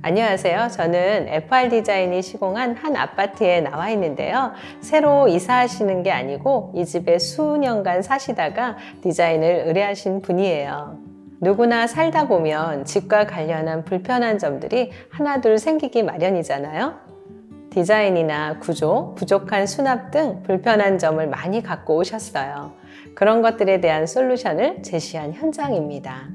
안녕하세요. 저는 FR 디자인이 시공한 한 아파트에 나와 있는데요. 새로 이사하시는 게 아니고 이 집에 수년간 사시다가 디자인을 의뢰하신 분이에요. 누구나 살다 보면 집과 관련한 불편한 점들이 하나둘 생기기 마련이잖아요. 디자인이나 구조, 부족한 수납 등 불편한 점을 많이 갖고 오셨어요. 그런 것들에 대한 솔루션을 제시한 현장입니다.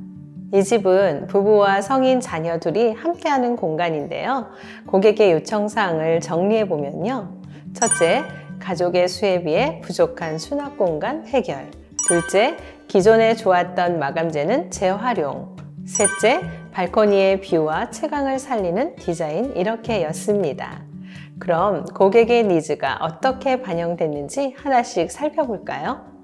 이 집은 부부와 성인 자녀 둘이 함께하는 공간인데요. 고객의 요청사항을 정리해보면요. 첫째, 가족의 수에 비해 부족한 수납 공간 해결. 둘째, 기존에 좋았던 마감재는 재활용. 셋째, 발코니의 뷰와 채광을 살리는 디자인 이렇게였습니다. 그럼 고객의 니즈가 어떻게 반영됐는지 하나씩 살펴볼까요?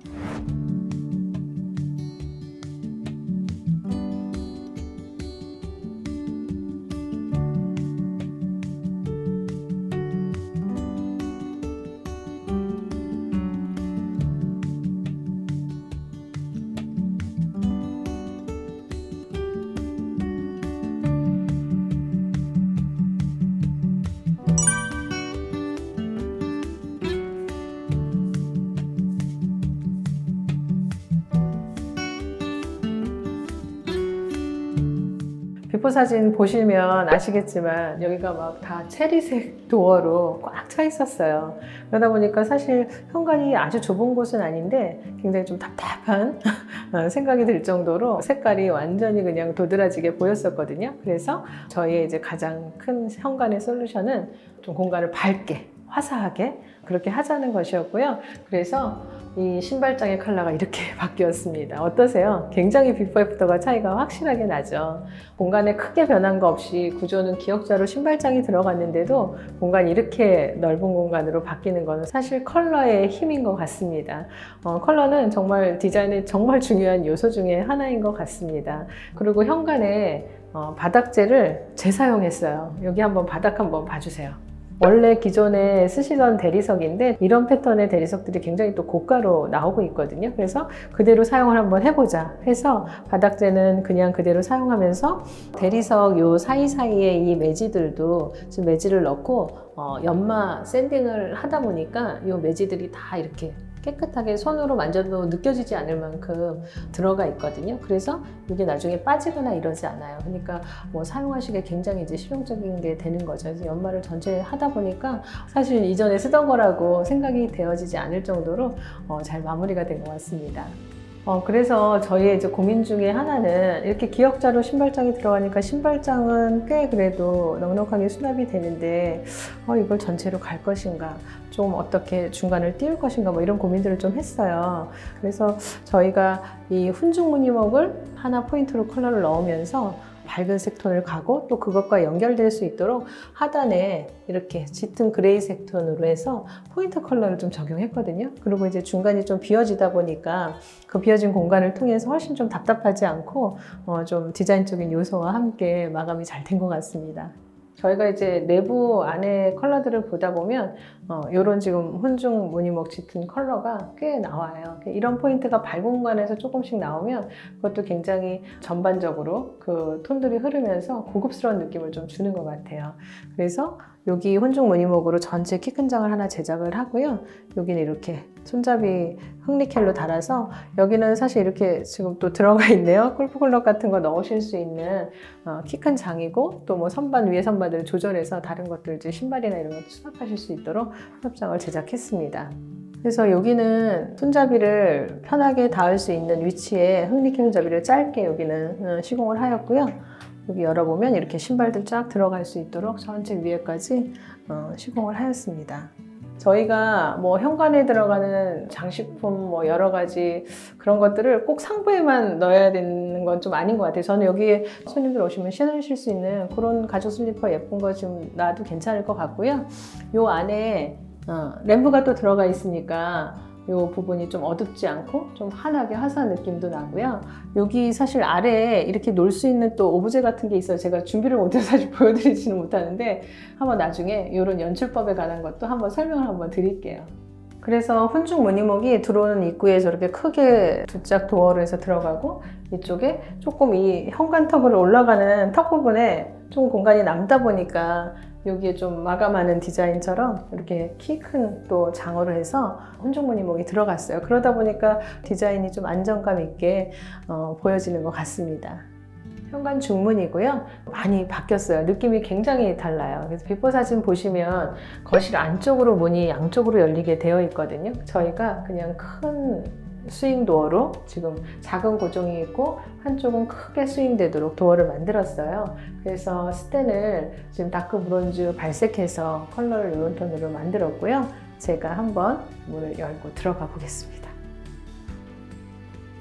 비포 사진 보시면 아시겠지만 여기가 막 다 체리색 도어로 꽉 차 있었어요. 그러다 보니까 사실 현관이 아주 좁은 곳은 아닌데 굉장히 좀 답답한 생각이 들 정도로 색깔이 완전히 그냥 도드라지게 보였었거든요. 그래서 저희의 이제 가장 큰 현관의 솔루션은 좀 공간을 밝게, 화사하게 그렇게 하자는 것이었고요. 그래서 이 신발장의 컬러가 이렇게 바뀌었습니다. 어떠세요? 굉장히 비포 애프터가 차이가 확실하게 나죠. 공간에 크게 변한 거 없이 구조는 기역자로 신발장이 들어갔는데도 공간이 이렇게 넓은 공간으로 바뀌는 거는 사실 컬러의 힘인 것 같습니다. 컬러는 정말 디자인의 정말 중요한 요소 중에 하나인 것 같습니다. 그리고 현관에 바닥재를 재사용했어요. 여기 한번 바닥 한번 봐주세요. 원래 기존에 쓰시던 대리석인데 이런 패턴의 대리석들이 굉장히 또 고가로 나오고 있거든요. 그래서 그대로 사용을 한번 해보자 해서 바닥재는 그냥 그대로 사용하면서 대리석 요 사이사이에 이 매지들도 지금 매지를 넣고 연마 샌딩을 하다 보니까 요 매지들이 다 이렇게 깨끗하게 손으로 만져도 느껴지지 않을 만큼 들어가 있거든요. 그래서 이게 나중에 빠지거나 이러지 않아요. 그러니까 뭐 사용하시기에 굉장히 이제 실용적인 게 되는 거죠. 그래서 연마를 전체 하다 보니까 사실 이전에 쓰던 거라고 생각이 되어지지 않을 정도로 잘 마무리가 된 것 같습니다. 그래서 저희의 이제 고민 중에 하나는 이렇게 기역자로 신발장이 들어가니까 신발장은 꽤 그래도 넉넉하게 수납이 되는데 이걸 전체로 갈 것인가, 좀 어떻게 중간을 띄울 것인가 뭐 이런 고민들을 좀 했어요. 그래서 저희가 이 훈증 무늬목을 하나 포인트로 컬러를 넣으면서 밝은색 톤을 가고 또 그것과 연결될 수 있도록 하단에 이렇게 짙은 그레이색 톤으로 해서 포인트 컬러를 좀 적용했거든요. 그리고 이제 중간이 좀 비어지다 보니까 그 비어진 공간을 통해서 훨씬 좀 답답하지 않고 좀 디자인적인 요소와 함께 마감이 잘 된 것 같습니다. 저희가 이제 내부 안에 컬러들을 보다 보면 이런 지금 훈증 무늬목 짙은 컬러가 꽤 나와요. 이런 포인트가 밝은 공간에서 조금씩 나오면 그것도 굉장히 전반적으로 그 톤들이 흐르면서 고급스러운 느낌을 좀 주는 것 같아요. 그래서 여기 훈증 무늬목으로 전체 키 큰 장을 하나 제작을 하고요. 여기는 이렇게 손잡이 흑니켈로 달아서 여기는 사실 이렇게 지금 또 들어가 있네요. 골프클럽 같은 거 넣으실 수 있는 키 큰 장이고 또 뭐 선반 위에 선반들을 조절해서 다른 것들 이제 신발이나 이런 것도 수납하실 수 있도록 수납장을 제작했습니다. 그래서 여기는 손잡이를 편하게 닿을 수 있는 위치에 흑니켈 손잡이를 짧게 여기는 시공을 하였고요. 여기 열어보면 이렇게 신발들 쫙 들어갈 수 있도록 전체 위에까지 시공을 하였습니다. 저희가 뭐 현관에 들어가는 장식품 뭐 여러 가지 그런 것들을 꼭 상부에만 넣어야 되는 건 좀 아닌 것 같아요. 저는 여기에 손님들 오시면 신으실 수 있는 그런 가죽 슬리퍼 예쁜 거 좀 놔도 괜찮을 것 같고요. 요 안에 램프가 또 들어가 있으니까 이 부분이 좀 어둡지 않고 좀 환하게 화사한 느낌도 나고요. 여기 사실 아래에 이렇게 놓을 수 있는 또 오브제 같은 게 있어요. 제가 준비를 못해서 사실 보여드리지는 못하는데 한번 나중에 이런 연출법에 관한 것도 한번 설명을 한번 드릴게요. 그래서 훈중 무늬목이 들어오는 입구에 저렇게 크게 두 짝 도어로 해서 들어가고 이쪽에 조금 이 현관턱으로 올라가는 턱 부분에 좀 공간이 남다 보니까 여기에 좀 마감하는 디자인처럼 이렇게 키 큰 또 장어를 해서 훈중 무늬목이 들어갔어요. 그러다 보니까 디자인이 좀 안정감 있게 보여지는 것 같습니다. 현관 중문이고요. 많이 바뀌었어요. 느낌이 굉장히 달라요. 그래서 비포 사진 보시면 거실 안쪽으로 문이 양쪽으로 열리게 되어 있거든요. 저희가 그냥 큰 스윙도어로 지금 작은 고정이 있고 한쪽은 크게 스윙되도록 도어를 만들었어요. 그래서 스텐을 지금 다크 브론즈 발색해서 컬러를 이런 톤으로 만들었고요. 제가 한번 문을 열고 들어가 보겠습니다.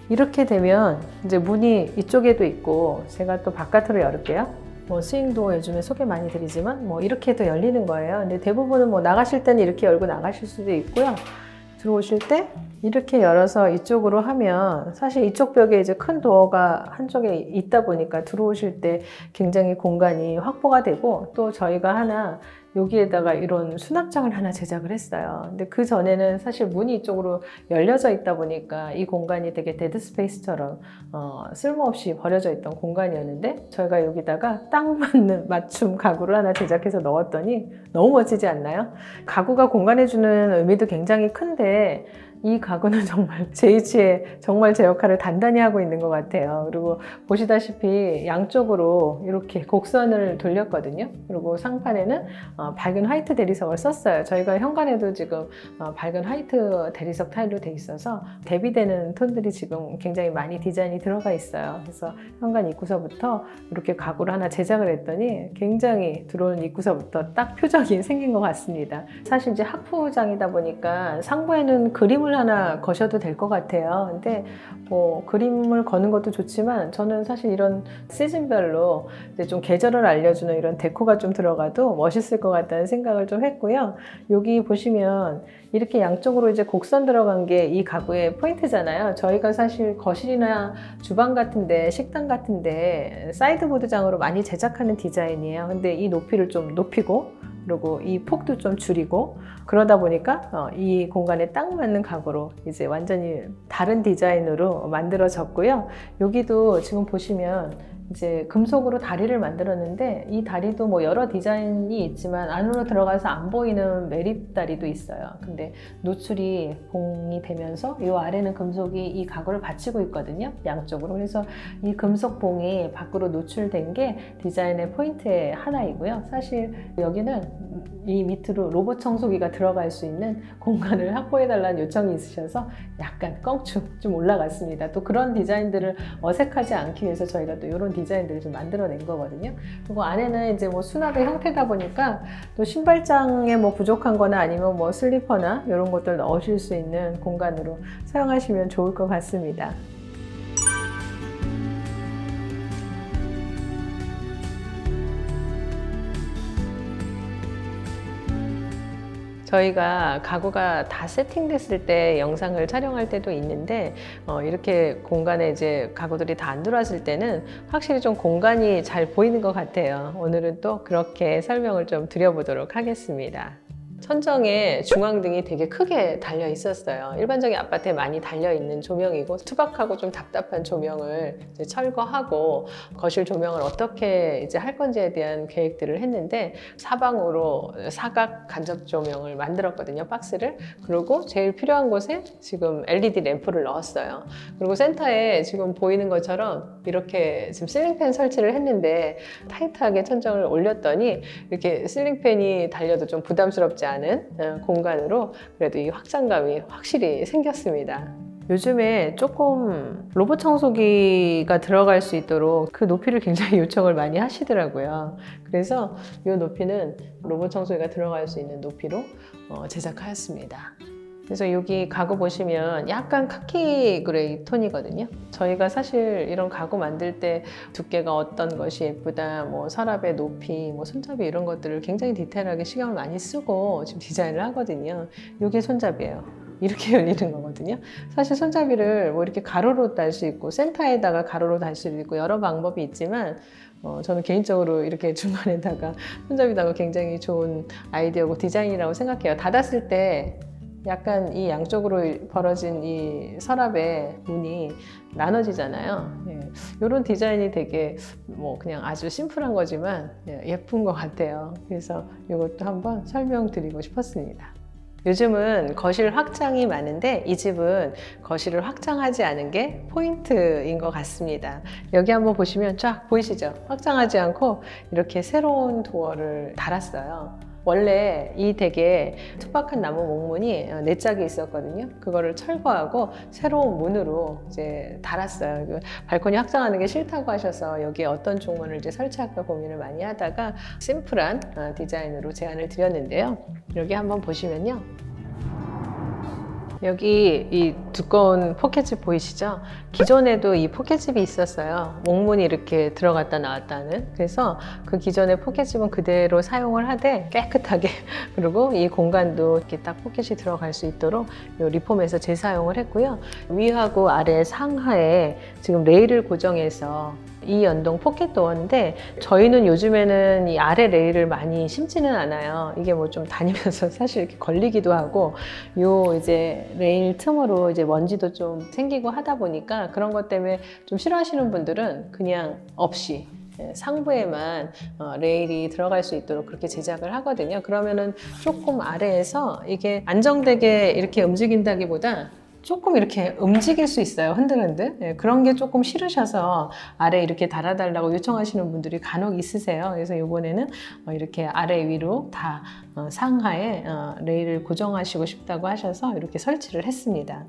이렇게 되면 이제 문이 이쪽에도 있고, 제가 또 바깥으로 열을게요. 스윙도어 요즘에 소개 많이 드리지만 이렇게도 열리는 거예요. 근데 대부분은 나가실 때는 이렇게 열고 나가실 수도 있고요. 들어오실 때 이렇게 열어서 이쪽으로 하면 사실 이쪽 벽에 이제 큰 도어가 한쪽에 있다 보니까 들어오실 때 굉장히 공간이 확보가 되고, 또 저희가 하나 여기에다가 이런 수납장을 하나 제작을 했어요. 근데 그 전에는 사실 문이 이쪽으로 열려져 있다 보니까 이 공간이 되게 데드 스페이스처럼 쓸모없이 버려져 있던 공간이었는데, 저희가 여기다가 딱 맞는 맞춤 가구를 하나 제작해서 넣었더니 너무 멋지지 않나요? 가구가 공간해주는 의미도 굉장히 큰데 이 가구는 정말 제 위치에 정말 제 역할을 단단히 하고 있는 것 같아요. 그리고 보시다시피 양쪽으로 이렇게 곡선을 돌렸거든요. 그리고 상판에는 밝은 화이트 대리석을 썼어요. 저희가 현관에도 지금 밝은 화이트 대리석 타일로 돼 있어서 대비되는 톤들이 지금 굉장히 많이 디자인이 들어가 있어요. 그래서 현관 입구서부터 이렇게 가구를 하나 제작을 했더니 굉장히 들어오는 입구서부터 딱 표정이 생긴 것 같습니다. 사실 이제 학부장이다 보니까 상부에는 그림을 하나 거셔도 될 것 같아요. 근데 그림을 거는 것도 좋지만 저는 사실 이런 시즌별로 이제 좀 계절을 알려주는 이런 데코가 좀 들어가도 멋있을 것 같다는 생각을 좀 했고요. 여기 보시면 이렇게 양쪽으로 이제 곡선 들어간 게 이 가구의 포인트잖아요. 저희가 사실 거실이나 주방 같은데, 식당 같은데 사이드보드장으로 많이 제작하는 디자인이에요. 근데 이 높이를 좀 높이고 그리고 이 폭도 좀 줄이고 그러다 보니까 이 공간에 딱 맞는 가구로 이제 완전히 다른 디자인으로 만들어졌고요. 여기도 지금 보시면 이제 금속으로 다리를 만들었는데 이 다리도 여러 디자인이 있지만 안으로 들어가서 안 보이는 매립 다리도 있어요. 근데 노출이 봉이 되면서 이 아래는 금속이 이 가구를 받치고 있거든요. 양쪽으로. 그래서 이 금속 봉이 밖으로 노출된 게 디자인의 포인트의 하나이고요. 사실 여기는 이 밑으로 로봇 청소기가 들어갈 수 있는 공간을 확보해달라는 요청이 있으셔서 약간 껑충 좀 올라갔습니다. 또 그런 디자인들을 어색하지 않기 위해서 저희가 또 이런 디자인들을 좀 만들어낸 거거든요. 그리고 안에는 이제 수납의 형태다 보니까 또 신발장에 부족한 거나 아니면 슬리퍼나 이런 것들 넣으실 수 있는 공간으로 사용하시면 좋을 것 같습니다. 저희가 가구가 다 세팅됐을 때 영상을 촬영할 때도 있는데 이렇게 공간에 이제 가구들이 다 안 들어왔을 때는 확실히 좀 공간이 잘 보이는 것 같아요. 오늘은 또 그렇게 설명을 좀 드려보도록 하겠습니다. 천정에 중앙등이 되게 크게 달려 있었어요. 일반적인 아파트에 많이 달려 있는 조명이고, 투박하고 좀 답답한 조명을 이제 철거하고 거실 조명을 어떻게 이제 할 건지에 대한 계획들을 했는데, 사방으로 사각 간접 조명을 만들었거든요, 박스를. 그리고 제일 필요한 곳에 지금 LED 램프를 넣었어요. 그리고 센터에 지금 보이는 것처럼 이렇게 지금 실링팬 설치를 했는데, 타이트하게 천정을 올렸더니 이렇게 실링팬이 달려도 좀 부담스럽지 않은 공간으로 그래도 이 확장감이 확실히 생겼습니다. 요즘에 조금 로봇 청소기가 들어갈 수 있도록 그 높이를 굉장히 요청을 많이 하시더라고요. 그래서 이 높이는 로봇 청소기가 들어갈 수 있는 높이로 제작하였습니다. 그래서 여기 가구 보시면 약간 카키 그레이 톤이거든요. 저희가 사실 이런 가구 만들 때 두께가 어떤 것이 예쁘다, 서랍의 높이, 손잡이 이런 것들을 굉장히 디테일하게 신경을 많이 쓰고 지금 디자인을 하거든요. 이게 손잡이에요. 이렇게 열리는 거거든요. 사실 손잡이를 이렇게 가로로 달 수 있고 센터에다가 가로로 달 수 있고 여러 방법이 있지만 저는 개인적으로 이렇게 중간에다가 손잡이다가 굉장히 좋은 아이디어고 디자인이라고 생각해요. 닫았을 때 약간 이 양쪽으로 벌어진 이 서랍의 문이 나눠지잖아요. 이런 디자인이 되게 뭐 그냥 아주 심플한 거지만 예쁜 것 같아요. 그래서 이것도 한번 설명드리고 싶었습니다. 요즘은 거실 확장이 많은데 이 집은 거실을 확장하지 않은 게 포인트인 것 같습니다. 여기 한번 보시면 쫙 보이시죠? 확장하지 않고 이렇게 새로운 도어를 달았어요. 원래 이 댁에 투박한 나무 목문이 4짝이 있었거든요. 그거를 철거하고 새로운 문으로 이제 달았어요. 발코니 확장하는 게 싫다고 하셔서 여기에 어떤 쪽문을 이제 설치할까 고민을 많이 하다가 심플한 디자인으로 제안을 드렸는데요. 여기 한번 보시면요. 여기 이 두꺼운 포켓집 보이시죠? 기존에도 이 포켓집이 있었어요. 목문이 이렇게 들어갔다 나왔다 하는. 그래서 그 기존의 포켓집은 그대로 사용을 하되 깨끗하게 그리고 이 공간도 이렇게 딱 포켓이 들어갈 수 있도록 리폼해서 재사용을 했고요. 위하고 아래 상하에 지금 레일을 고정해서 이 연동 포켓 도어인데 저희는 요즘에는 이 아래 레일을 많이 심지는 않아요. 이게 뭐 좀 다니면서 사실 이렇게 걸리기도 하고 요 이제 레일 틈으로 이제 먼지도 좀 생기고 하다 보니까 그런 것 때문에 좀 싫어하시는 분들은 그냥 없이 상부에만 레일이 들어갈 수 있도록 그렇게 제작을 하거든요. 그러면은 조금 아래에서 이게 안정되게 이렇게 움직인다기보다 조금 이렇게 움직일 수 있어요. 흔들흔들. 그런 게 조금 싫으셔서 아래 이렇게 달아달라고 요청하시는 분들이 간혹 있으세요. 그래서 이번에는 이렇게 아래 위로 다 상하에 레일을 고정하시고 싶다고 하셔서 이렇게 설치를 했습니다.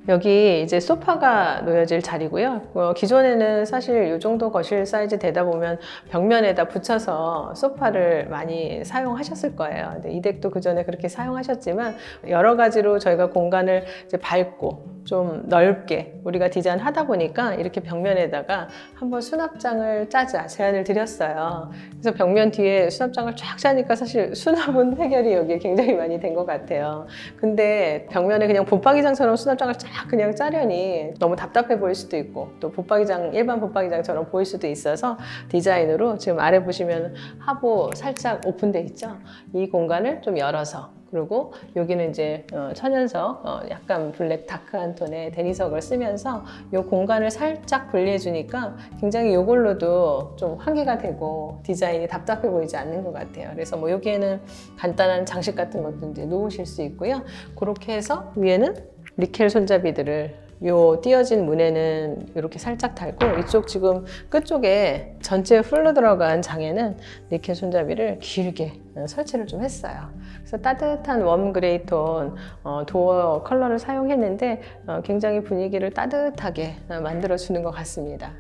여기 이제 소파가 놓여질 자리고요. 기존에는 사실 이 정도 거실 사이즈 되다 보면 벽면에다 붙여서 소파를 많이 사용하셨을 거예요. 근데 이 댁도 그 전에 그렇게 사용하셨지만 여러 가지로 저희가 공간을 이제 밝고 좀 넓게 우리가 디자인 하다 보니까 이렇게 벽면에다가 한번 수납장을 짜자 제안을 드렸어요. 그래서 벽면 뒤에 수납장을 쫙 짜니까 사실 수납은 해결이 여기에 굉장히 많이 된 것 같아요. 근데 벽면에 그냥 붙박이장처럼 수납장을 쫙 그냥 짜려니 너무 답답해 보일 수도 있고 또 붙박이장 일반 붙박이장처럼 보일 수도 있어서 디자인으로 지금 아래 보시면 하부 살짝 오픈돼 있죠. 이 공간을 좀 열어서 그리고 여기는 이제 천연석 약간 블랙 다크한 톤의 대리석을 쓰면서 이 공간을 살짝 분리해 주니까 굉장히 이걸로도 좀 환기가 되고 디자인이 답답해 보이지 않는 것 같아요. 그래서 뭐 여기에는 간단한 장식 같은 것도 이제 놓으실 수 있고요. 그렇게 해서 위에는 니켈 손잡이들을 요 띄어진 문에는 이렇게 살짝 달고 이쪽 지금 끝쪽에 전체 풀로 들어간 장에는 니켈 손잡이를 길게 설치를 좀 했어요. 그래서 따뜻한 웜 그레이 톤 도어 컬러를 사용했는데 굉장히 분위기를 따뜻하게 만들어주는 것 같습니다.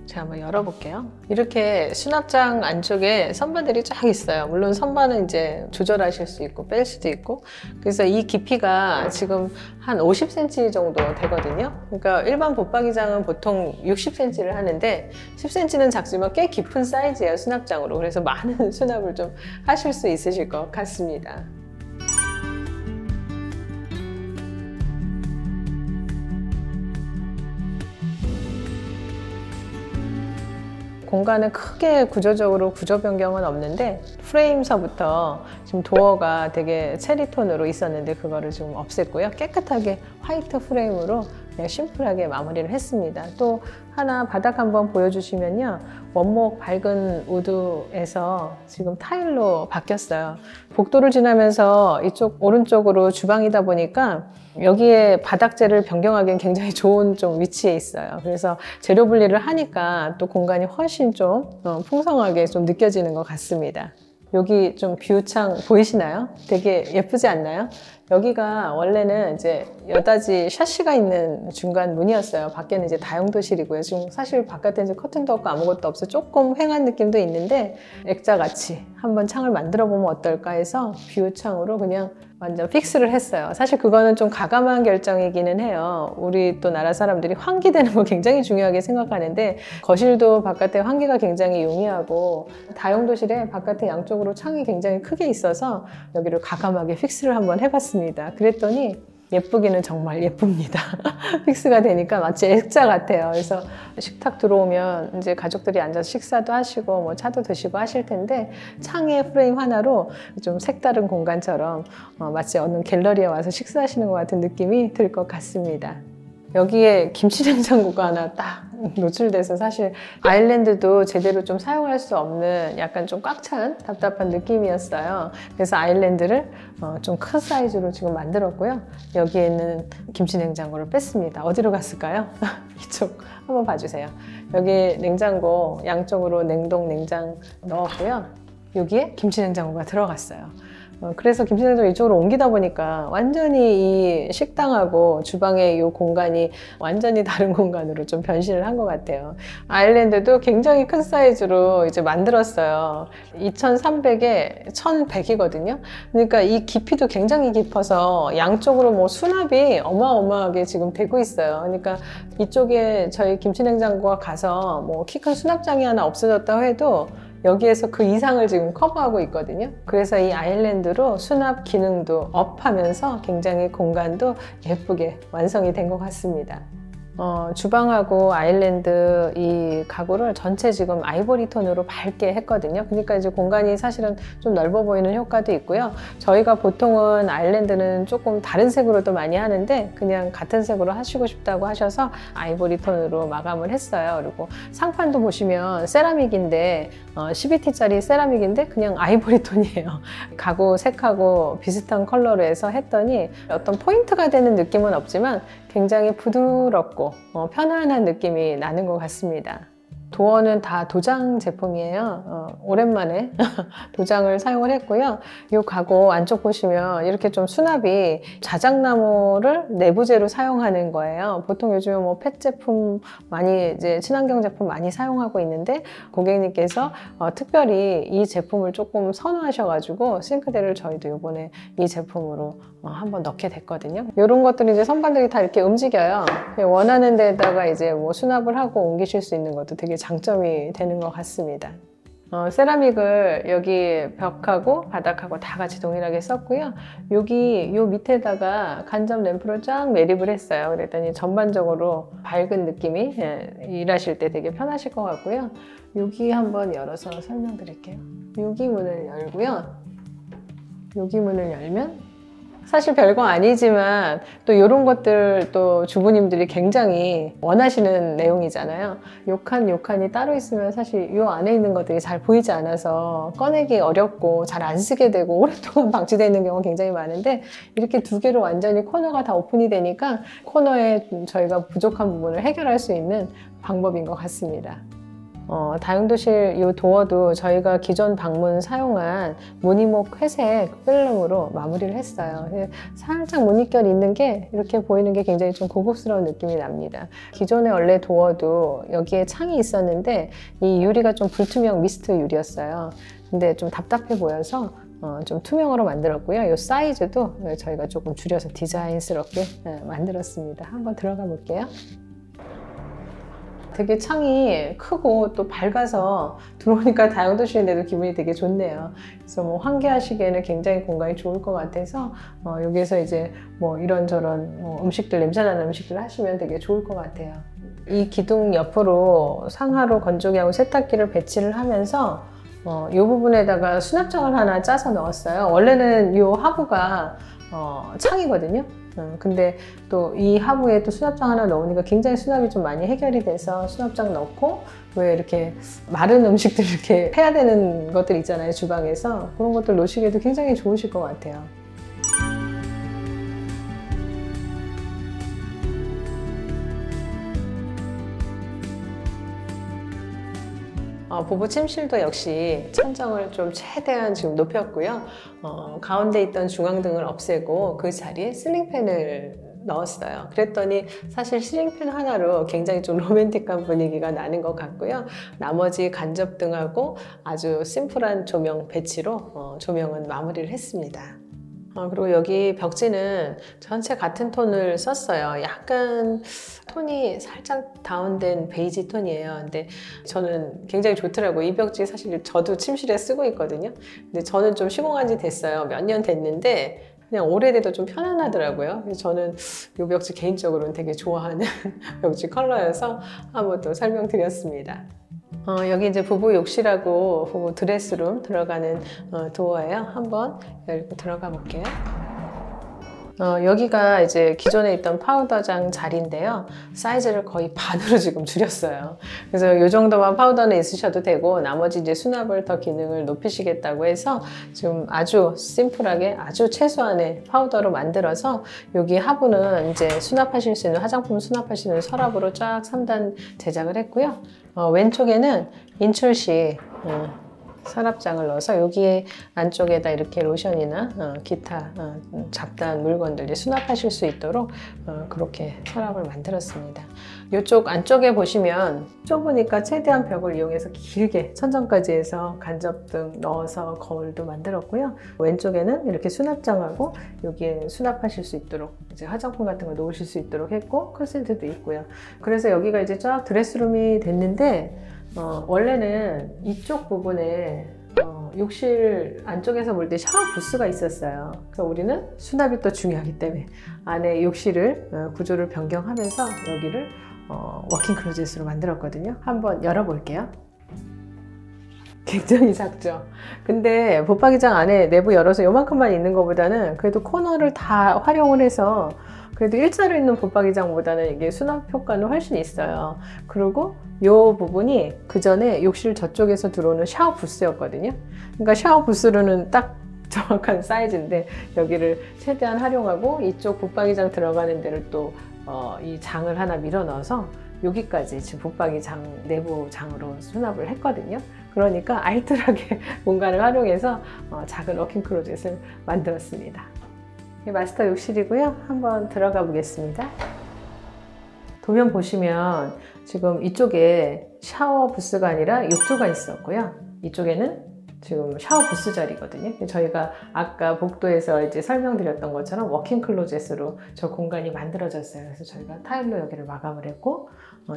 제가 한번 열어볼게요. 이렇게 수납장 안쪽에 선반들이 쫙 있어요. 물론 선반은 이제 조절하실 수 있고 뺄 수도 있고 그래서 이 깊이가 지금 한 50cm 정도 되거든요. 그러니까 일반 붙박이장은 보통 60cm를 하는데 10cm는 작지만 꽤 깊은 사이즈예요, 수납장으로. 그래서 많은 수납을 좀 하실 수 있으실 것 같습니다. 공간은 크게 구조적으로 구조 변경은 없는데 프레임서부터 지금 도어가 되게 체리톤으로 있었는데 그거를 지금 없앴고요. 깨끗하게 화이트 프레임으로 그냥 심플하게 마무리를 했습니다. 또 하나 바닥 한번 보여주시면요. 원목 밝은 우드에서 지금 타일로 바뀌었어요. 복도를 지나면서 이쪽 오른쪽으로 주방이다 보니까 여기에 바닥재를 변경하기엔 굉장히 좋은 좀 위치에 있어요. 그래서 재료 분리를 하니까 또 공간이 훨씬 좀 풍성하게 좀 느껴지는 것 같습니다. 여기 좀 뷰창 보이시나요? 되게 예쁘지 않나요? 여기가 원래는 이제 여닫이 샤시가 있는 중간 문이었어요. 밖에는 이제 다용도실이고요. 지금 사실 바깥에 이제 커튼도 없고 아무것도 없어 조금 휑한 느낌도 있는데 액자같이 한번 창을 만들어 보면 어떨까 해서 뷰창으로 그냥 완전 픽스를 했어요. 사실 그거는 좀 가감한 결정이기는 해요. 우리 또 나라 사람들이 환기되는 거 굉장히 중요하게 생각하는데 거실도 바깥에 환기가 굉장히 용이하고 다용도실에 바깥에 양쪽으로 창이 굉장히 크게 있어서 여기를 가감하게 픽스를 한번 해봤습니다. 그랬더니 예쁘기는 정말 예쁩니다. 픽스가 되니까 마치 액자 같아요. 그래서 식탁 들어오면 이제 가족들이 앉아서 식사도 하시고 뭐 차도 드시고 하실 텐데 창의 프레임 하나로 좀 색다른 공간처럼 마치 어느 갤러리에 와서 식사하시는 것 같은 느낌이 들 것 같습니다. 여기에 김치냉장고가 하나 딱 노출돼서 사실 아일랜드도 제대로 좀 사용할 수 없는 약간 좀 꽉 찬 답답한 느낌이었어요. 그래서 아일랜드를 좀 큰 사이즈로 지금 만들었고요. 여기에 있는 김치냉장고를 뺐습니다. 어디로 갔을까요? 이쪽 한번 봐주세요. 여기 냉장고 양쪽으로 냉동 냉장 넣었고요. 여기에 김치냉장고가 들어갔어요. 그래서 김치냉장고 이쪽으로 옮기다 보니까 완전히 이 식당하고 주방의 이 공간이 완전히 다른 공간으로 좀 변신을 한 것 같아요. 아일랜드도 굉장히 큰 사이즈로 이제 만들었어요. 2300에 1100이거든요. 그러니까 이 깊이도 굉장히 깊어서 양쪽으로 뭐 수납이 어마어마하게 지금 되고 있어요. 그러니까 이쪽에 저희 김치냉장고가 가서 뭐 키 큰 수납장이 하나 없어졌다고 해도 여기에서 그 이상을 지금 커버하고 있거든요. 그래서 이 아일랜드로 수납 기능도 업하면서 굉장히 공간도 예쁘게 완성이 된 것 같습니다. 주방하고 아일랜드 이 가구를 전체 지금 아이보리 톤으로 밝게 했거든요. 그러니까 이제 공간이 사실은 좀 넓어 보이는 효과도 있고요. 저희가 보통은 아일랜드는 조금 다른 색으로도 많이 하는데 그냥 같은 색으로 하시고 싶다고 하셔서 아이보리 톤으로 마감을 했어요. 그리고 상판도 보시면 세라믹인데 12T짜리 세라믹인데 그냥 아이보리 톤이에요. 가구 색하고 비슷한 컬러로 해서 했더니 어떤 포인트가 되는 느낌은 없지만 굉장히 부드럽고 편안한 느낌이 나는 것 같습니다. 도어는 다 도장 제품이에요. 오랜만에 도장을 사용을 했고요. 이 가구 안쪽 보시면 이렇게 좀 수납이 자작나무를 내부재로 사용하는 거예요. 보통 요즘 뭐 펫 제품 많이 이제 친환경 제품 많이 사용하고 있는데 고객님께서 특별히 이 제품을 조금 선호하셔가지고 싱크대를 저희도 이번에 이 제품으로 한번 넣게 됐거든요. 이런 것들이 이제 선반들이 다 이렇게 움직여요. 원하는 데다가 이제 뭐 수납을 하고 옮기실 수 있는 것도 되게 장점이 되는 것 같습니다. 세라믹을 여기 벽하고 바닥하고 다 같이 동일하게 썼고요. 여기 요 밑에다가 간접 램프를 쫙 매립을 했어요. 그랬더니 전반적으로 밝은 느낌이 일하실 때 되게 편하실 것 같고요. 여기 한번 열어서 설명드릴게요. 여기 문을 열고요. 여기 문을 열면 사실 별거 아니지만 또 이런 것들 또 주부님들이 굉장히 원하시는 내용이잖아요. 요 칸이 따로 있으면 사실 이 안에 있는 것들이 잘 보이지 않아서 꺼내기 어렵고 잘 안 쓰게 되고 오랫동안 방치되어 있는 경우가 굉장히 많은데 이렇게 두 개로 완전히 코너가 다 오픈이 되니까 코너에 저희가 부족한 부분을 해결할 수 있는 방법인 것 같습니다. 다용도실 이 도어도 저희가 기존 방문 사용한 무늬목 회색 필름으로 마무리를 했어요. 살짝 무늬결 있는 게 이렇게 보이는 게 굉장히 좀 고급스러운 느낌이 납니다. 기존에 원래 도어도 여기에 창이 있었는데 이 유리가 좀 불투명 미스트 유리였어요. 근데 좀 답답해 보여서 좀 투명으로 만들었고요. 이 사이즈도 저희가 조금 줄여서 디자인스럽게 만들었습니다. 한번 들어가 볼게요. 되게 창이 크고 또 밝아서 들어오니까 다용도실인데도 기분이 되게 좋네요. 그래서 뭐 환기하시기에는 굉장히 공간이 좋을 것 같아서 여기에서 이제 뭐 이런저런 음식들, 냄새나는 음식들 하시면 되게 좋을 것 같아요. 이 기둥 옆으로 상하로 건조기하고 세탁기를 배치를 하면서 이 부분에다가 수납장을 하나 짜서 넣었어요. 원래는 이 하부가 창이거든요. 근데 또 이 하부에 또 수납장 하나 넣으니까 굉장히 수납이 좀 많이 해결이 돼서 수납장 넣고 왜 이렇게 마른 음식들 이렇게 해야 되는 것들 있잖아요, 주방에서. 그런 것들 놓으시기에도 굉장히 좋으실 것 같아요. 부부 침실도 역시 천정을 좀 최대한 지금 높였고요. 가운데 있던 중앙등을 없애고 그 자리에 슬링팬을 넣었어요. 그랬더니 사실 슬링팬 하나로 굉장히 좀 로맨틱한 분위기가 나는 것 같고요. 나머지 간접등하고 아주 심플한 조명 배치로 조명은 마무리를 했습니다. 그리고 여기 벽지는 전체 같은 톤을 썼어요. 약간 톤이 살짝 다운된 베이지 톤이에요. 근데 저는 굉장히 좋더라고요. 이 벽지 사실 저도 침실에 쓰고 있거든요. 근데 저는 좀 시공한 지 됐어요. 몇 년 됐는데 그냥 오래돼도 좀 편안하더라고요. 그래서 저는 이 벽지 개인적으로는 되게 좋아하는 벽지 컬러여서 한번 또 설명드렸습니다. 여기 이제 부부 욕실하고 부부 드레스룸 들어가는 도어예요. 한번 열고 들어가 볼게요. 여기가 이제 기존에 있던 파우더장 자리인데요. 사이즈를 거의 반으로 지금 줄였어요. 그래서 이 정도만 파우더는 있으셔도 되고 나머지 이제 수납을 더 기능을 높이시겠다고 해서 지금 아주 심플하게 아주 최소한의 파우더로 만들어서 여기 하부는 이제 수납하실 수 있는 화장품 수납하시는 서랍으로 쫙 3단 제작을 했고요. 왼쪽에는 인출식 서랍장을 넣어서 여기에 안쪽에다 이렇게 로션이나 기타 잡다한 물건들 수납하실 수 있도록 그렇게 서랍을 만들었습니다. 이쪽 안쪽에 보시면 좁으니까 최대한 벽을 이용해서 길게 천정까지 해서 간접등 넣어서 거울도 만들었고요. 왼쪽에는 이렇게 수납장하고 여기에 수납하실 수 있도록 이제 화장품 같은 거 놓으실 수 있도록 했고 컷센트도 있고요. 그래서 여기가 이제 쫙 드레스룸이 됐는데 원래는 이쪽 부분에 욕실 안쪽에서 볼 때 샤워 부스가 있었어요. 그래서 우리는 수납이 또 중요하기 때문에 안에 욕실을 구조를 변경하면서 여기를 워킹 클로젯으로 만들었거든요. 한번 열어볼게요. 굉장히 작죠. 근데 붙박이장 안에 내부 열어서 요만큼만 있는 것보다는 그래도 코너를 다 활용을 해서 그래도 일자로 있는 붙박이장보다는 이게 수납 효과는 훨씬 있어요. 그리고 이 부분이 그 전에 욕실 저쪽에서 들어오는 샤워 부스였거든요. 그러니까 샤워 부스로는 딱 정확한 사이즈인데 여기를 최대한 활용하고 이쪽 붙박이장 들어가는 데를 또 이 장을 하나 밀어 넣어서 여기까지 지금 붙박이장 내부 장으로 수납을 했거든요. 그러니까 알뜰하게 공간을 활용해서 작은 워킹 클로젯을 만들었습니다. 마스터 욕실이고요. 한번 들어가 보겠습니다. 도면 보시면 지금 이쪽에 샤워 부스가 아니라 욕조가 있었고요. 이쪽에는 지금 샤워 부스 자리거든요. 저희가 아까 복도에서 이제 설명드렸던 것처럼 워킹 클로젯으로 저 공간이 만들어졌어요. 그래서 저희가 타일로 여기를 마감을 했고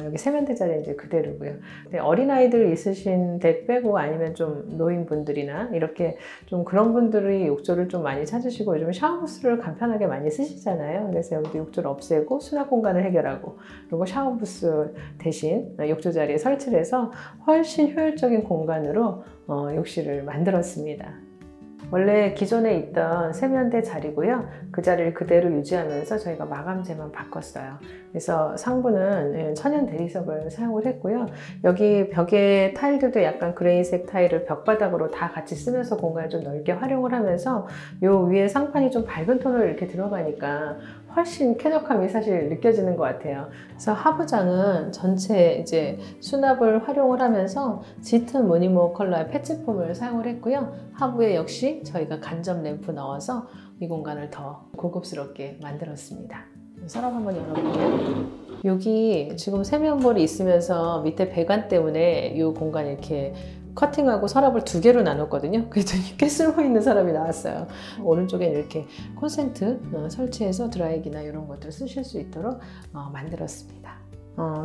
여기 세면대 자리는 이제 그대로고요. 근데 어린아이들 있으신 댁 빼고 아니면 좀 노인분들이나 이렇게 좀 그런 분들이 욕조를 좀 많이 찾으시고 요즘 샤워 부스를 간편하게 많이 쓰시잖아요. 그래서 여기도 욕조를 없애고 수납 공간을 해결하고 그리고 샤워 부스 대신 욕조 자리에 설치를 해서 훨씬 효율적인 공간으로 욕실을 만들었습니다. 원래 기존에 있던 세면대 자리고요. 그 자리를 그대로 유지하면서 저희가 마감재만 바꿨어요. 그래서 상부는 천연 대리석을 사용을 했고요. 여기 벽에 타일들도 약간 그레이색 타일을 벽바닥으로 다 같이 쓰면서 공간을 좀 넓게 활용을 하면서 요 위에 상판이 좀 밝은 톤으로 이렇게 들어가니까 훨씬 쾌적함이 사실 느껴지는 것 같아요. 그래서 하부장은 전체 이제 수납을 활용을 하면서 짙은 무늬모 컬러의 패치폼을 사용을 했고요. 하부에 역시 저희가 간접 램프 넣어서 이 공간을 더 고급스럽게 만들었습니다. 서랍 한번 열어볼게요. 여기 지금 세면볼이 있으면서 밑에 배관 때문에 이 공간이 이렇게 커팅하고 서랍을 두 개로 나눴거든요. 그랬더니 꽤 쓸모있는 서랍이 나왔어요. 오른쪽에 이렇게 콘센트 설치해서 드라이기나 이런 것들 쓰실 수 있도록 만들었습니다.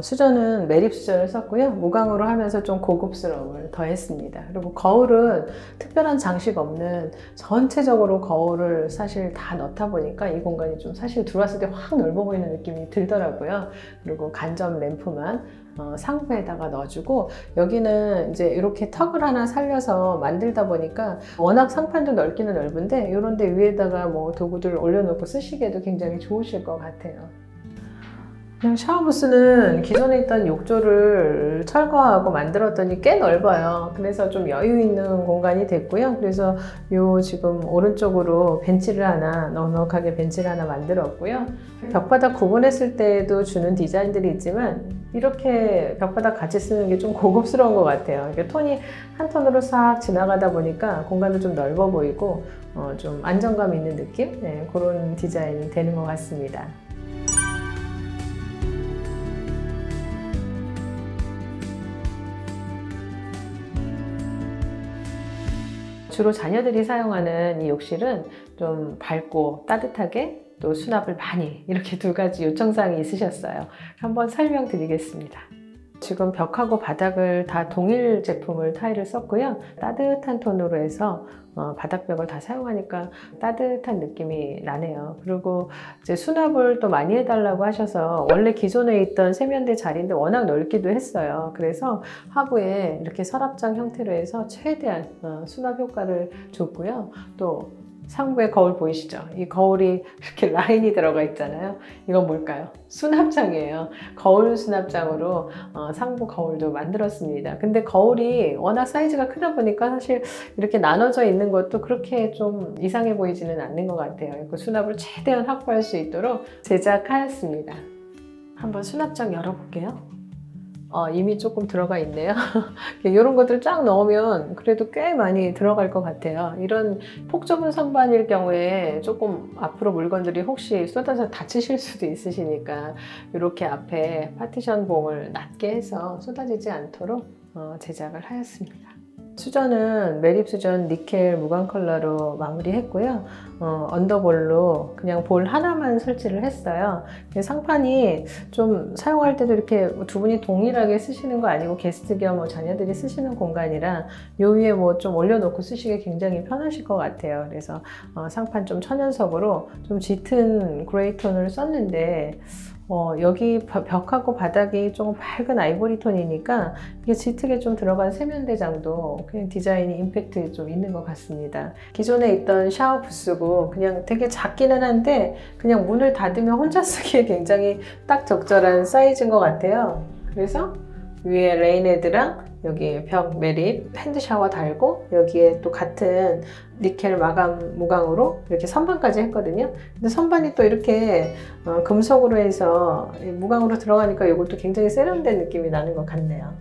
수전은 매립 수전을 썼고요. 무광으로 하면서 좀 고급스러움을 더했습니다. 그리고 거울은 특별한 장식 없는 전체적으로 거울을 사실 다 넣다 보니까 이 공간이 좀 사실 들어왔을 때 확 넓어 보이는 느낌이 들더라고요. 그리고 간접 램프만 상부에다가 넣어주고 여기는 이제 이렇게 턱을 하나 살려서 만들다 보니까 워낙 상판도 넓기는 넓은데 이런 데 위에다가 뭐 도구들을 올려놓고 쓰시기에도 굉장히 좋으실 것 같아요. 샤워부스는 기존에 있던 욕조를 철거하고 만들었더니 꽤 넓어요. 그래서 좀 여유 있는 공간이 됐고요. 그래서 요 지금 오른쪽으로 벤치를 하나 넉넉하게 벤치를 하나 만들었고요. 벽바닥 구분했을 때도 주는 디자인들이 있지만 이렇게 벽바닥 같이 쓰는 게 좀 고급스러운 것 같아요. 톤이 한 톤으로 싹 지나가다 보니까 공간도 좀 넓어 보이고 좀 안정감 있는 느낌? 네, 그런 디자인이 되는 것 같습니다. 주로 자녀들이 사용하는 이 욕실은 좀 밝고 따뜻하게 또 수납을 많이 이렇게 두 가지 요청사항이 있으셨어요. 한번 설명드리겠습니다. 지금 벽하고 바닥을 다 동일 제품을 타일을 썼고요. 따뜻한 톤으로 해서 바닥벽을 다 사용하니까 따뜻한 느낌이 나네요. 그리고 이제 수납을 또 많이 해달라고 하셔서 원래 기존에 있던 세면대 자리인데 워낙 넓기도 했어요. 그래서 하부에 이렇게 서랍장 형태로 해서 최대한 수납 효과를 줬고요. 또 상부에 거울 보이시죠? 이 거울이 이렇게 라인이 들어가 있잖아요. 이건 뭘까요? 수납장이에요. 거울 수납장으로 상부 거울도 만들었습니다. 근데 거울이 워낙 사이즈가 크다 보니까 사실 이렇게 나눠져 있는 것도 그렇게 좀 이상해 보이지는 않는 것 같아요. 그 수납을 최대한 확보할 수 있도록 제작하였습니다. 한번 수납장 열어볼게요. 이미 조금 들어가 있네요. 이런 것들 쫙 넣으면 그래도 꽤 많이 들어갈 것 같아요. 이런 폭 좁은 선반일 경우에 조금 앞으로 물건들이 혹시 쏟아져 다치실 수도 있으시니까 이렇게 앞에 파티션 봉을 낮게 해서 쏟아지지 않도록 제작을 하였습니다. 수전은 매립 수전 니켈 무광 컬러로 마무리했고요. 언더볼로 그냥 볼 하나만 설치를 했어요. 상판이 좀 사용할 때도 이렇게 두 분이 동일하게 쓰시는 거 아니고 게스트 겸 자녀들이 쓰시는 공간이라 요 위에 뭐 좀 올려놓고 쓰시기 굉장히 편하실 것 같아요. 그래서 상판 좀 천연석으로 좀 짙은 그레이 톤을 썼는데 여기 벽하고 바닥이 조금 밝은 아이보리 톤이니까 이게 짙게 좀 들어간 세면대장도 그냥 디자인이 임팩트 좀 있는 것 같습니다. 기존에 있던 샤워 부스고 그냥 되게 작기는 한데 그냥 문을 닫으면 혼자 쓰기에 굉장히 딱 적절한 사이즈인 것 같아요. 그래서 위에 레인헤드랑 여기 벽 매립 핸드 샤워 달고 여기에 또 같은 니켈 마감 무광으로 이렇게 선반까지 했거든요. 근데 선반이 또 이렇게 금속으로 해서 무광으로 들어가니까 이것도 굉장히 세련된 느낌이 나는 것 같네요.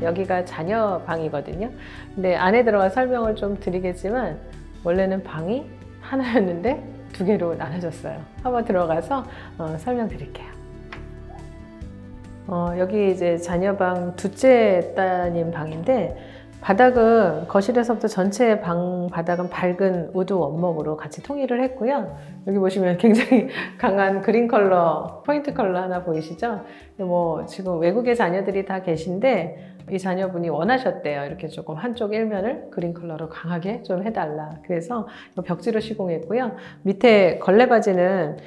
여기가 자녀 방이거든요. 근데 안에 들어가 설명을 좀 드리겠지만 원래는 방이 하나였는데 두 개로 나눠졌어요. 한번 들어가서 설명드릴게요. 여기 이제 자녀방 둘째 따님 방인데 바닥은 거실에서부터 전체 방 바닥은 밝은 우드 원목으로 같이 통일을 했고요. 여기 보시면 굉장히 강한 그린 컬러, 포인트 컬러 하나 보이시죠? 뭐 지금 외국의 자녀들이 다 계신데 이 자녀분이 원하셨대요. 이렇게 조금 한쪽 일면을 그린 컬러로 강하게 좀 해달라. 그래서 벽지로 시공했고요. 밑에 걸레바지는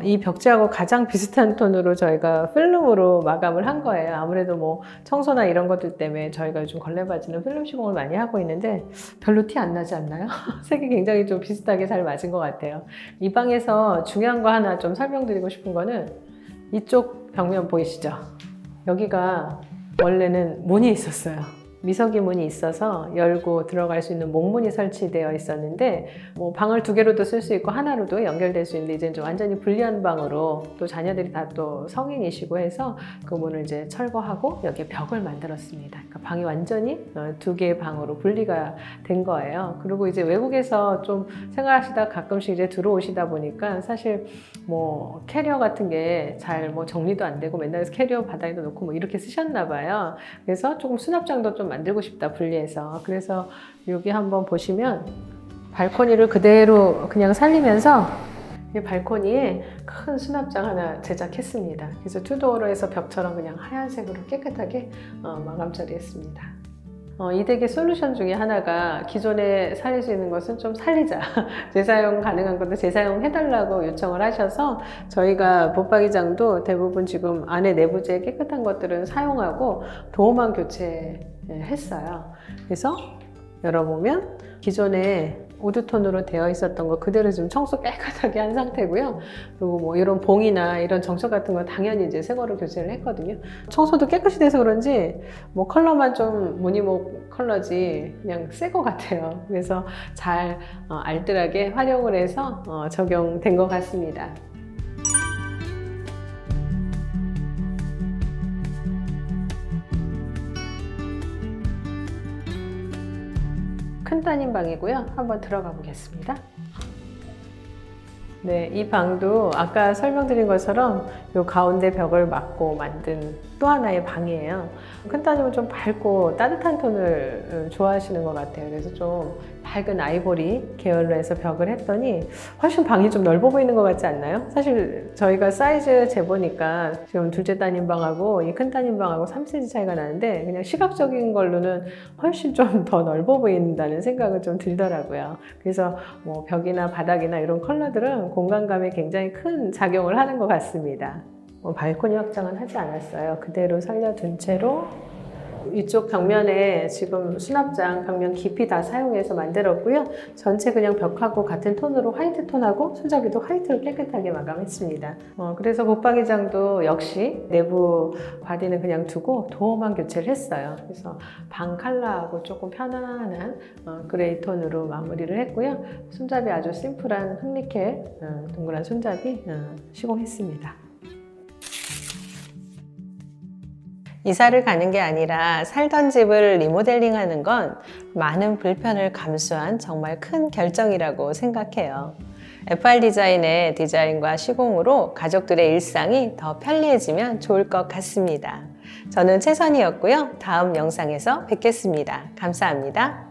이 벽지하고 가장 비슷한 톤으로 저희가 필름으로 마감을 한 거예요. 아무래도 뭐 청소나 이런 것들 때문에 저희가 요즘 걸레바지는 필름 시공을 많이 하고 있는데 별로 티 안 나지 않나요? 색이 굉장히 좀 비슷하게 잘 맞은 것 같아요. 이 방에서 중요한 거 하나 좀 설명드리고 싶은 거는 이쪽 벽면 보이시죠? 여기가 원래는 문이 있었어요. 미석이 문이 있어서 열고 들어갈 수 있는 목문이 설치되어 있었는데 뭐 방을 두 개로도 쓸 수 있고 하나로도 연결될 수 있는데 이제는 좀 완전히 분리한 방으로 또 자녀들이 다 또 성인이시고 해서 그 문을 이제 철거하고 여기에 벽을 만들었습니다. 그러니까 방이 완전히 두 개의 방으로 분리가 된 거예요. 그리고 이제 외국에서 좀 생활하시다 가끔씩 이제 들어오시다 보니까 사실 뭐 캐리어 같은 게 잘 뭐 정리도 안 되고 맨날 캐리어 바닥에도 놓고 뭐 이렇게 쓰셨나 봐요. 그래서 조금 수납장도 좀 만들고 싶다 분리해서. 그래서 여기 한번 보시면 발코니를 그대로 그냥 살리면서 이 발코니에 큰 수납장 하나 제작했습니다. 그래서 투도어로 해서 벽처럼 그냥 하얀색으로 깨끗하게 마감 처리했습니다. 이 댁의 솔루션 중에 하나가 기존에 살릴 수 있는 것은 좀 살리자. 재사용 가능한 것도 재사용해달라고 요청을 하셔서 저희가 붙박이장도 대부분 지금 안에 내부재 깨끗한 것들은 사용하고 도어만 교체했어요. 그래서 열어보면 기존에 우드톤으로 되어 있었던 거 그대로 지금 청소 깨끗하게 한 상태고요. 그리고 뭐 이런 봉이나 이런 정처 같은 거 당연히 이제 새 거로 교체를 했거든요. 청소도 깨끗이 돼서 그런지 뭐 컬러만 좀 무늬목 컬러지 그냥 새 거 같아요. 그래서 잘 알뜰하게 활용을 해서 적용된 것 같습니다. 큰 따님 방이고요. 한번 들어가 보겠습니다. 네, 이 방도 아까 설명드린 것처럼 이 가운데 벽을 막고 만든 또 하나의 방이에요. 큰 따님은 좀 밝고 따뜻한 톤을 좋아하시는 것 같아요. 그래서 좀 밝은 아이보리 계열로 해서 벽을 했더니 훨씬 방이 좀 넓어 보이는 것 같지 않나요? 사실 저희가 사이즈 재보니까 지금 둘째 따님 방하고 이 큰 따님 방하고 3cm 차이가 나는데 그냥 시각적인 걸로는 훨씬 좀 더 넓어 보인다는 생각은 좀 들더라고요. 그래서 뭐 벽이나 바닥이나 이런 컬러들은 공간감에 굉장히 큰 작용을 하는 것 같습니다. 발코니 확장은 하지 않았어요. 그대로 살려둔 채로 이쪽 벽면에 지금 수납장 벽면 깊이 다 사용해서 만들었고요. 전체 그냥 벽하고 같은 톤으로 화이트 톤하고 손잡이도 화이트로 깨끗하게 마감했습니다. 그래서 붙박이장도 역시 내부 바디는 그냥 두고 도어만 교체를 했어요. 그래서 방 컬러하고 조금 편안한 그레이 톤으로 마무리를 했고요. 손잡이 아주 심플한 흑니켈 동그란 손잡이 시공했습니다. 이사를 가는 게 아니라 살던 집을 리모델링하는 건 많은 불편을 감수한 정말 큰 결정이라고 생각해요. FR 디자인의 디자인과 시공으로 가족들의 일상이 더 편리해지면 좋을 것 같습니다. 저는 최선이었고요. 다음 영상에서 뵙겠습니다. 감사합니다.